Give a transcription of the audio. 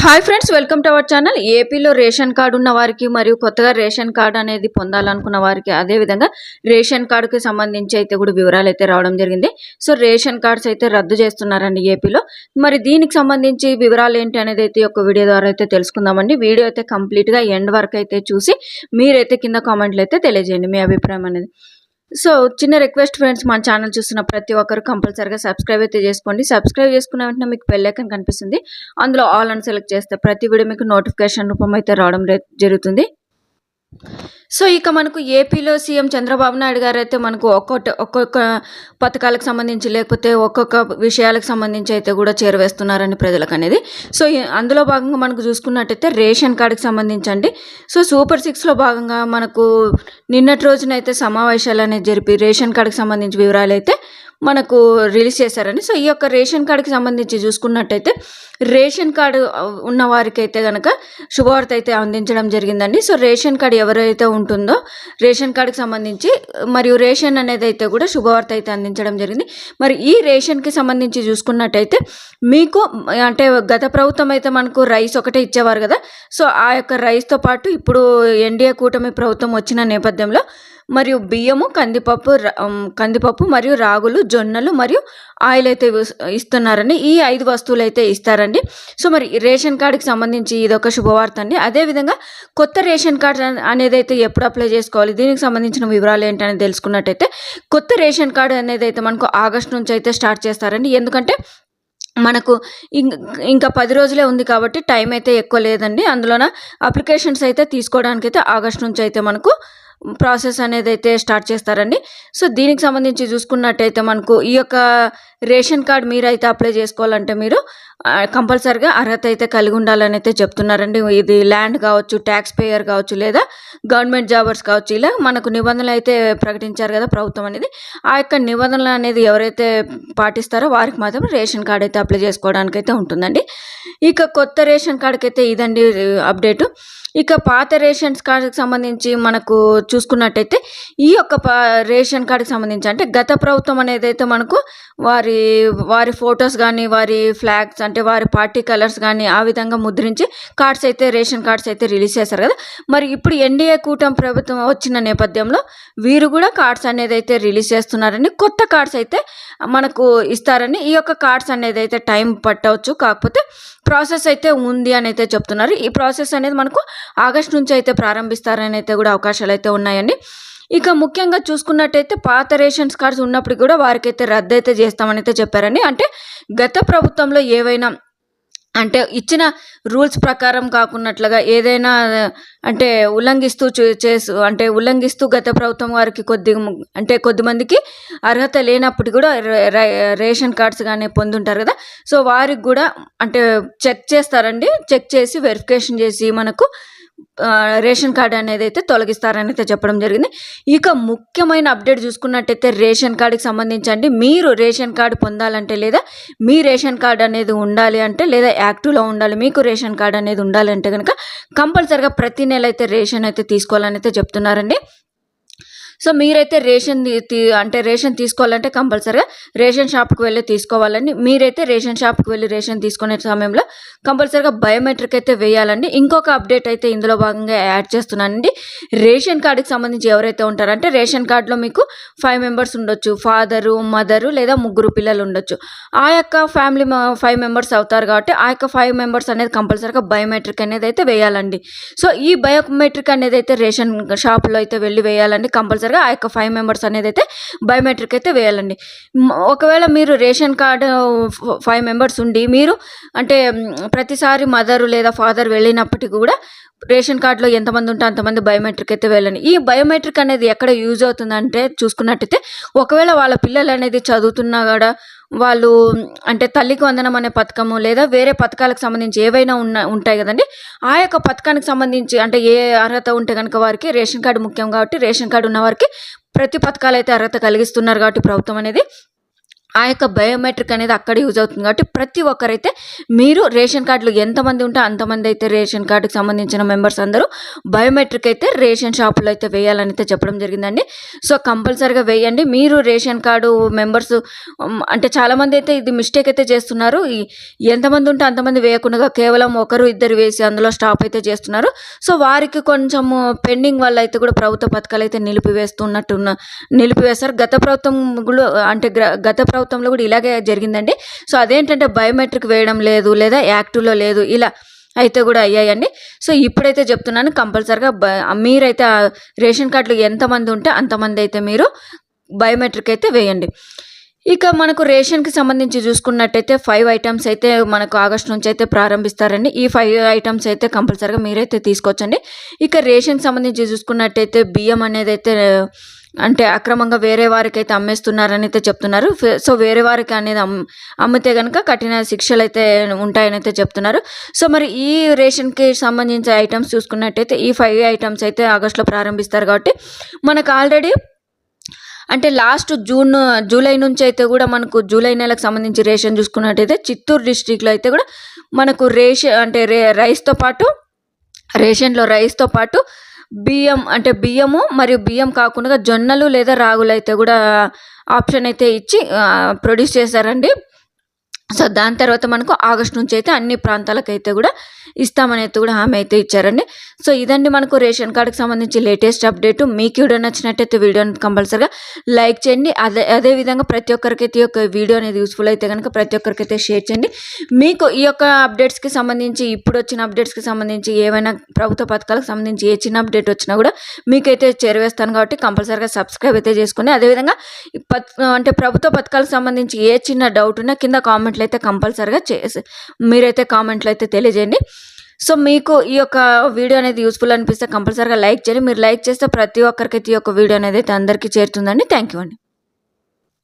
Hi friends, welcome to our channel. ఏపీలో ration card ఉన్న వారికి మరియు కొత్తగా రేషన్ కార్డు అనేది పొందాలనుకున్న వారికి, అదేవిధంగా రేషన్ కార్డుకి సంబంధించి అయితే కూడా వివరాలు అయితే రావడం జరిగింది. సో రేషన్ కార్డ్స్ అయితే రద్దు చేస్తున్నారండి ఏపీలో. మరి దీనికి సంబంధించి వివరాలు ఏంటి అనేది అయితే ఒక వీడియో ద్వారా అయితే తెలుసుకుందామండి. వీడియో అయితే కంప్లీట్గా ఎండ్ వరకు అయితే చూసి మీరైతే కింద కామెంట్లు అయితే తెలియజేయండి మీ అభిప్రాయం అనేది. సో చిన్న రిక్వెస్ట్ ఫ్రెండ్స్, మన ఛానల్ చూస్తున్న ప్రతి ఒక్కరు కంపల్సరీగా సబ్స్క్రైబ్ అయితే చేసుకోండి. సబ్స్క్రైబ్ చేసుకున్న వెంటనే మీకు బెల్ ఐకాన్ కనిపిస్తుంది. అందులో ఆల్ అని సెలెక్ట్ చేస్తే ప్రతి వీడియో మీకు నోటిఫికేషన్ రూపం అయితే రావడం జరుగుతుంది. సో ఇక మనకు ఏపీలో సీఎం చంద్రబాబు నాయుడు గారు అయితే మనకు ఒక్కొక్క పథకాలకు సంబంధించి, లేకపోతే ఒక్కొక్క విషయాలకు సంబంధించి అయితే కూడా చేరవేస్తున్నారని ప్రజలకు అనేది. సో అందులో భాగంగా మనకు చూసుకున్నట్టయితే రేషన్ కార్డుకి సంబంధించండి. సో సూపర్ 6లో భాగంగా మనకు నిన్నటి రోజునైతే సమావేశాలు అనేది జరిపి రేషన్ కార్డుకి సంబంధించి వివరాలు అయితే మనకు రిలీజ్ చేశారని. సో ఈ యొక్క రేషన్ కార్డుకి సంబంధించి చూసుకున్నట్టయితే రేషన్ కార్డు ఉన్న వారికి అయితే కనుక శుభవార్త అయితే అందించడం జరిగిందండి. సో రేషన్ కార్డు ఎవరైతే ఉంటుందో రేషన్ కార్డుకి సంబంధించి మరియు రేషన్ అనేది అయితే కూడా శుభవార్త అయితే అందించడం జరిగింది. మరి ఈ రేషన్కి సంబంధించి చూసుకున్నట్టయితే మీకు అంటే గత ప్రభుత్వం అయితే మనకు రైస్ ఒకటే ఇచ్చేవారు కదా. సో ఆ యొక్క రైస్తో పాటు ఇప్పుడు ఎన్డీఏ కూటమి ప్రభుత్వం వచ్చిన నేపథ్యంలో మరియు బియ్యము, కందిపప్పు మరియు రాగులు, జొన్నలు మరియు ఆయిల్ అయితే ఇస్తున్నారని, ఈ 5 వస్తువులు అయితే ఇస్తారండి. సో మరి రేషన్ కార్డుకి సంబంధించి ఇదొక శుభవార్త అండి. అదేవిధంగా కొత్త రేషన్ కార్డు అనేది అయితే ఎప్పుడు అప్లై చేసుకోవాలి, దీనికి సంబంధించిన వివరాలు ఏంటని తెలుసుకున్నట్టయితే కొత్త రేషన్ కార్డు అనేది అయితే మనకు ఆగస్టు నుంచి అయితే స్టార్ట్ చేస్తారండి. ఎందుకంటే మనకు ఇంకా 10 రోజులే ఉంది కాబట్టి టైం అయితే ఎక్కువ లేదండి. అందులోన అప్లికేషన్స్ అయితే తీసుకోవడానికి అయితే ఆగస్టు నుంచి అయితే మనకు ప్రాసెస్ అనేది అయితే స్టార్ట్ చేస్తారండి. సో దీనికి సంబంధించి చూసుకున్నట్టయితే మనకు ఈ యొక్క రేషన్ కార్డ్ మీరైతే అప్లై చేసుకోవాలంటే మీరు కంపల్సరిగా అర్హత అయితే కలిగి ఉండాలని అయితే చెప్తున్నారండి. ఇది ల్యాండ్ కావచ్చు, ట్యాక్స్ పేయర్ కావచ్చు, లేదా గవర్నమెంట్ జాబర్స్ కావచ్చు, ఇలా మనకు నిబంధనలు అయితే ప్రకటించారు కదా ప్రభుత్వం అనేది. ఆ యొక్క నిబంధనలు అనేది ఎవరైతే పాటిస్తారో వారికి మాత్రం రేషన్ కార్డ్ అయితే అప్లై చేసుకోవడానికి అయితే ఉంటుందండి. ఇక కొత్త రేషన్ కార్డుకి అయితే ఇదండి అప్డేటు. ఇక పాత రేషన్ కార్డుకి సంబంధించి మనకు చూసుకున్నట్టయితే ఈ యొక్క రేషన్ కార్డుకి సంబంధించి అంటే గత ప్రభుత్వం అనేది అయితే మనకు వారి ఫొటోస్ కానీ, వారి ఫ్లాగ్స్ అంటే వారి పార్టీ కలర్స్ కానీ ఆ విధంగా ముద్రించి కార్డ్స్ అయితే, రేషన్ కార్డ్స్ అయితే రిలీజ్ చేశారు కదా. మరి ఇప్పుడు ఎన్డీఏ కూటమి ప్రభుత్వం వచ్చిన నేపథ్యంలో వీరు కూడా కార్డ్స్ అనేది అయితే రిలీజ్ చేస్తున్నారని, కొత్త కార్డ్స్ అయితే మనకు ఇస్తారని. ఈ యొక్క కార్డ్స్ అనేది అయితే టైం పట్టవచ్చు, కాకపోతే ప్రాసెస్ అయితే ఉంది అని అయితే చెప్తున్నారు. ఈ ప్రాసెస్ అనేది మనకు ఆగస్టు నుంచి అయితే ప్రారంభిస్తారని అయితే కూడా అవకాశాలు అయితే ఉన్నాయండి. ఇక ముఖ్యంగా చూసుకున్నట్టయితే పాత రేషన్స్ కార్డ్స్ ఉన్నప్పుడు కూడా వారికైతే రద్దు అయితే చేస్తామని అయితే చెప్పారండి. అంటే గత ప్రభుత్వంలో ఏవైనా అంటే ఇచ్చిన రూల్స్ ప్రకారం కాకున్నట్లుగా ఏదైనా అంటే ఉల్లంఘిస్తూ గత ప్రభుత్వం వారికి కొద్దిమందికి అర్హత లేనప్పుడు కూడా రేషన్ కార్డ్స్ కానీ పొందుంటారు కదా. సో వారికి కూడా అంటే చెక్ చేస్తారండి. చెక్ చేసి వెరిఫికేషన్ చేసి మనకు రేషన్ కార్డు అనేది అయితే తొలగిస్తారని అయితే చెప్పడం జరిగింది. ఇక ముఖ్యమైన అప్డేట్ చూసుకున్నట్టయితే రేషన్ కార్డుకి సంబంధించండి, మీరు రేషన్ కార్డు పొందాలంటే, లేదా మీ రేషన్ కార్డు అనేది ఉండాలి అంటే, లేదా యాక్టివ్లో ఉండాలి, మీకు రేషన్ కార్డు అనేది ఉండాలి అంటే కనుక కంపల్సరిగా ప్రతి నెల అయితే రేషన్ అయితే తీసుకోవాలని అయితే చెప్తున్నారండి. సో మీరైతే రేషన్ తీసుకోవాలంటే కంపల్సరీగా రేషన్ షాప్కి వెళ్ళి తీసుకోవాలండి. మీరైతే రేషన్ షాప్కి వెళ్ళి రేషన్ తీసుకునే సమయంలో కంపల్సరీగా బయోమెట్రిక్ అయితే వేయాలండి. ఇంకొక అప్డేట్ అయితే ఇందులో భాగంగా యాడ్ చేస్తున్నానండి. రేషన్ కార్డుకి సంబంధించి ఎవరైతే ఉంటారంటే రేషన్ కార్డులో మీకు 5 మెంబర్స్ ఉండొచ్చు, ఫాదరు, మదరు లేదా 3 పిల్లలు ఉండొచ్చు. ఆ యొక్క ఫ్యామిలీ 5 మెంబర్స్ అవుతారు కాబట్టి ఆ యొక్క 5 మెంబర్స్ అనేది కంపల్సరీగా బయోమెట్రిక్ అనేది అయితే వేయాలండి. సో ఈ బయోమెట్రిక్ అనేది అయితే రేషన్ షాప్లో అయితే వెళ్ళి వేయాలండి. కంపల్సరీగా ఆ యొక్క 5 మెంబర్స్ అనేది అయితే బయోమెట్రిక్ అయితే వేయాలండి. ఒకవేళ మీరు రేషన్ కార్డు 5 మెంబర్స్ ఉండి మీరు అంటే ప్రతిసారి మదరు లేదా ఫాదర్ వెళ్ళినప్పటికీ కూడా రేషన్ కార్డులో ఎంతమంది ఉంటే అంతమంది బయోమెట్రిక్ అయితే వెళ్ళండి. ఈ బయోమెట్రిక్ అనేది ఎక్కడ యూజ్ అవుతుందంటే చూసుకున్నట్టయితే ఒకవేళ వాళ్ళ పిల్లలు అనేది చదువుతున్నా కూడా వాళ్ళు అంటే తల్లికి వందనం అనే పథకము లేదా వేరే పథకాలకు సంబంధించి ఏవైనా ఉంటాయి కదండి. ఆ యొక్క పథకానికి సంబంధించి అంటే ఏ అర్హత ఉంటే కనుక వారికి రేషన్ కార్డు ముఖ్యం కాబట్టి రేషన్ కార్డు ఉన్న వారికి ప్రతి పథకాలు అయితే అర్హత కలిగిస్తున్నారు కాబట్టి ప్రభుత్వం అనేది ఆ యొక్క బయోమెట్రిక్ అనేది అక్కడ యూజ్ అవుతుంది కాబట్టి ప్రతి ఒక్కరైతే మీరు రేషన్ కార్డులు ఎంతమంది ఉంటే అంతమంది అయితే రేషన్ కార్డుకి సంబంధించిన మెంబర్స్ అందరూ బయోమెట్రిక్ అయితే రేషన్ షాపులో అయితే వేయాలని అయితే చెప్పడం జరిగిందండి. సో కంపల్సరీగా వేయండి. మీరు రేషన్ కార్డు మెంబర్స్ అంటే చాలామంది అయితే ఇది మిస్టేక్ అయితే చేస్తున్నారు. ఎంతమంది ఉంటే అంతమంది వేయకుండా కేవలం ఒకరు ఇద్దరు వేసి అందులో స్టాప్ అయితే చేస్తున్నారు. సో వారికి కొంచెం పెండింగ్ వల్ల అయితే కూడా ప్రభుత్వ పథకాలు అయితే నిలిపివేస్తారు. గత ప్రభుత్వంలో కూడా ఇలాగే జరిగిందండి. సో అదేంటంటే బయోమెట్రిక్ వేయడం లేదు లేదా యాక్టివ్లో లేదు ఇలా అయితే కూడా అయ్యాయండి. సో ఇప్పుడైతే చెప్తున్నాను కంపల్సరిగా మీరైతే రేషన్ కార్డులు ఎంతమంది ఉంటే అంతమంది అయితే మీరు బయోమెట్రిక్ అయితే వేయండి. ఇక మనకు రేషన్కి సంబంధించి చూసుకున్నట్టయితే 5 ఐటమ్స్ అయితే మనకు ఆగస్టు నుంచి అయితే ప్రారంభిస్తారండి. ఈ 5 ఐటమ్స్ అయితే కంపల్సరిగా మీరైతే తీసుకోవచ్చండి. ఇక రేషన్కి సంబంధించి చూసుకున్నట్టయితే బియ్యం అనేది అయితే అంటే అక్రమంగా వేరే వారికి అయితే అమ్మేస్తున్నారని అయితే చెప్తున్నారు. సో వేరే వారికి అనేది అమ్మితే కనుక కఠిన శిక్షలు అయితే ఉంటాయని అయితే చెప్తున్నారు. సో మరి ఈ రేషన్కి సంబంధించిన ఐటమ్స్ చూసుకున్నట్టయితే ఈ 5 ఐటమ్స్ అయితే ఆగస్టులో ప్రారంభిస్తారు కాబట్టి మనకు ఆల్రెడీ అంటే లాస్ట్ జూలై నుంచి అయితే కూడా మనకు జూలై నెలకు సంబంధించి రేషన్ చూసుకున్నట్టయితే చిత్తూరు డిస్ట్రిక్ట్లో అయితే కూడా మనకు రైస్తో పాటు రేషన్లో రైస్తో పాటు బియ్యము మరియు బియ్యం కాకుండా జొన్నలు లేదా రాగులు అయితే కూడా ఆప్షన్ అయితే ఇచ్చి ప్రొడ్యూస్ చేశారండి. సో దాని తర్వాత మనకు ఆగస్టు నుంచి అయితే అన్ని ప్రాంతాలకైతే కూడా ఇస్తామని అయితే కూడా హామీ అయితే ఇచ్చారండి. సో ఇదండి మనకు రేషన్ కార్డుకి సంబంధించి లేటెస్ట్ అప్డేట్. మీకు వీడియో నచ్చినట్టయితే వీడియోని కంపల్సరిగా లైక్ చేయండి. అదేవిధంగా ప్రతి ఒక్కరికైతే ఈ యొక్క వీడియో అనేది యూస్ఫుల్ అయితే కనుక ప్రతి ఒక్కరికైతే షేర్ చేయండి. మీకు ఈ యొక్క అప్డేట్స్కి సంబంధించి ఇప్పుడు వచ్చిన అప్డేట్స్కి సంబంధించి ఏమైనా ప్రభుత్వ పథకాలకు సంబంధించి ఏ చిన్న అప్డేట్ వచ్చినా కూడా మీకైతే చేరవేస్తాను కాబట్టి కంపల్సరిగా సబ్స్క్రైబ్ అయితే చేసుకోండి. అదేవిధంగా అంటే ప్రభుత్వ పథకాలకు సంబంధించి ఏ చిన్న డౌట్ ఉన్నా కింద కామెంట్లు అయితే కంపల్సరిగా మీరైతే కామెంట్లు అయితే తెలియజేయండి. సో మీకు ఈ యొక్క వీడియో అనేది యూస్ఫుల్ అనిపిస్తే కంపల్సరీగా లైక్ చేయండి. మీరు లైక్ చేస్తే ప్రతి ఒక్కరికైతే ఈ యొక్క వీడియో అనేది అయితే అందరికీ చేరుతుందండి. థ్యాంక్ యూ అండి.